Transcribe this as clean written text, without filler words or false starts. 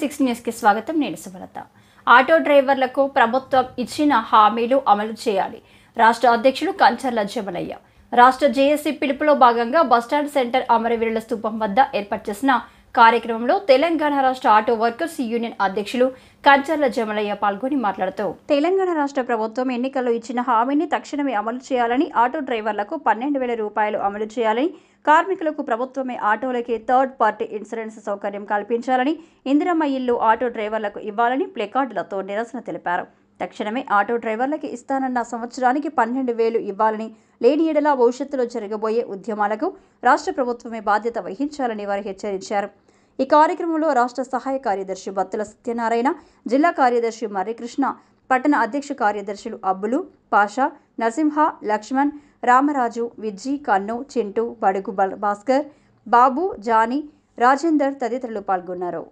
6 న్యూస్కి స్వాగతం. నేను సుమలత. ఆటో డ్రైవర్లకు ప్రభుత్వం ఇచ్చిన హామీలు అమలు చేయాలి. రాష్ట్ర అధ్యక్షులు కంచర్ల జమలయ్య. రాష్ట్ర జేఏసీ పిలుపులో భాగంగా బస్టాండ్ సెంటర్ అమరవీరుల స్తూపం వద్ద ఏర్పాటు చేసిన కార్యక్రమంలో తెలంగాణ రాష్ట్ర ఆటో వర్కర్స్ యూనియన్ అధ్యక్షులు కంచర్ల జమలయ్య పాల్గొని మాట్లాడుతూ, తెలంగాణ రాష్ట్ర ప్రభుత్వం ఎన్నికల్లో ఇచ్చిన హామీని తక్షణమే అమలు చేయాలని, ఆటో డ్రైవర్లకు 12,000 రూపాయలు అమలు చేయాలని, కార్మికులకు ప్రభుత్వమే ఆటోలకి థర్డ్ పార్టీ ఇన్సూరెన్స్ సౌకర్యం కల్పించాలని, ఇందిరమ్మ ఇల్లు ఆటో డ్రైవర్లకు ఇవ్వాలని ప్లేకార్డులతో నిరసన తెలిపారు. తక్షణమే ఆటో డ్రైవర్లకి ఇస్తానన్న సంవత్సరానికి 12,000 ఇవ్వాలని, లేని ఎడల భవిష్యత్తులో జరగబోయే ఉద్యమాలకు రాష్ట్ర ప్రభుత్వమే బాధ్యత వహించాలని వారు హెచ్చరించారు. ఈ కార్యక్రమంలో రాష్ట్ర సహాయ కార్యదర్శి బత్తుల సత్యనారాయణ, జిల్లా కార్యదర్శి మర్రికృష్ణ, పట్టణ అధ్యక్ష కార్యదర్శులు అబ్బులు, పాషా, నరసింహ, లక్ష్మణ్, రామరాజు, విజ్జి, కన్ను, చింటూ, బడుగు భాస్కర్, బాబు, జానీ, రాజేందర్ తదితరులు పాల్గొన్నారు.